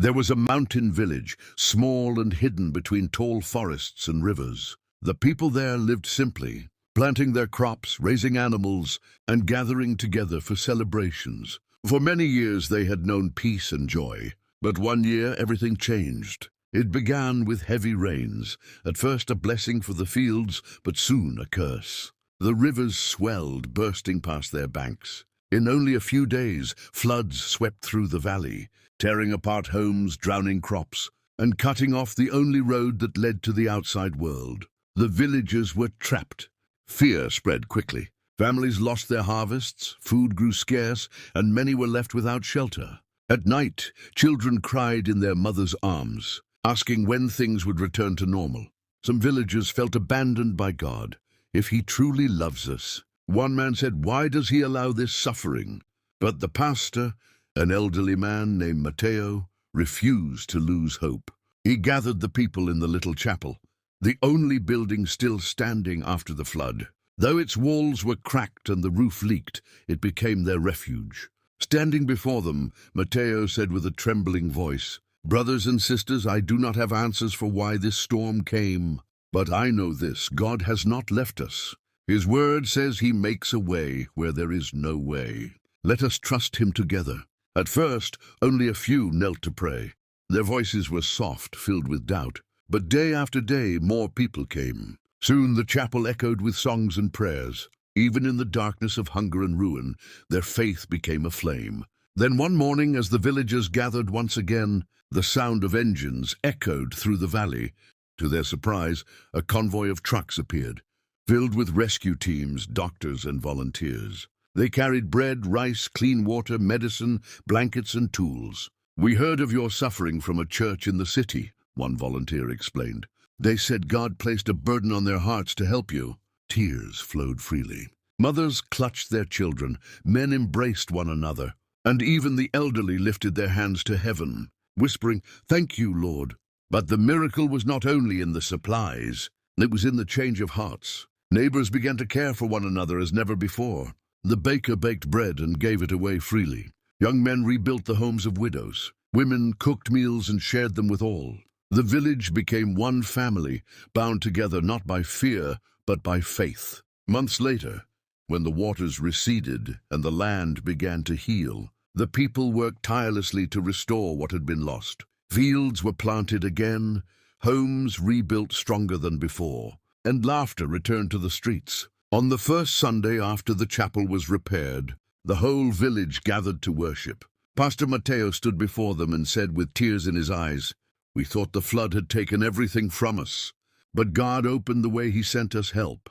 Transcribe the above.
There was a mountain village, small and hidden between tall forests and rivers. The people there lived simply, planting their crops, raising animals, and gathering together for celebrations. For many years they had known peace and joy, but one year everything changed. It began with heavy rains, at first a blessing for the fields, but soon a curse. The rivers swelled, bursting past their banks. In only a few days, floods swept through the valley, tearing apart homes, drowning crops, and cutting off the only road that led to the outside world. The villagers were trapped. Fear spread quickly. Families lost their harvests, food grew scarce, and many were left without shelter. At night, children cried in their mothers' arms, asking when things would return to normal. Some villagers felt abandoned by God. If he truly loves us, one man said, why does he allow this suffering? But the pastor, an elderly man named Matteo, refused to lose hope. He gathered the people in the little chapel, the only building still standing after the flood. Though its walls were cracked and the roof leaked, it became their refuge. Standing before them, Matteo said with a trembling voice, brothers and sisters, I do not have answers for why this storm came, but I know this, God has not left us. His word says he makes a way where there is no way. Let us trust him together. At first, only a few knelt to pray. Their voices were soft, filled with doubt. But day after day, more people came. Soon the chapel echoed with songs and prayers. Even in the darkness of hunger and ruin, their faith became a flame. Then one morning, as the villagers gathered once again, the sound of engines echoed through the valley. To their surprise, a convoy of trucks appeared, filled with rescue teams, doctors, and volunteers. They carried bread, rice, clean water, medicine, blankets, and tools. We heard of your suffering from a church in the city, one volunteer explained. They said God placed a burden on their hearts to help you. Tears flowed freely. Mothers clutched their children, men embraced one another, and even the elderly lifted their hands to heaven, whispering, thank you, Lord. But the miracle was not only in the supplies, it was in the change of hearts. Neighbors began to care for one another as never before. The baker baked bread and gave it away freely. Young men rebuilt the homes of widows. Women cooked meals and shared them with all. The village became one family, bound together not by fear, but by faith. Months later, when the waters receded and the land began to heal, the people worked tirelessly to restore what had been lost. Fields were planted again, homes rebuilt stronger than before, and laughter returned to the streets. On the first Sunday after the chapel was repaired, the whole village gathered to worship. Pastor Matteo stood before them and said with tears in his eyes, we thought the flood had taken everything from us, but God opened the way he sent us help.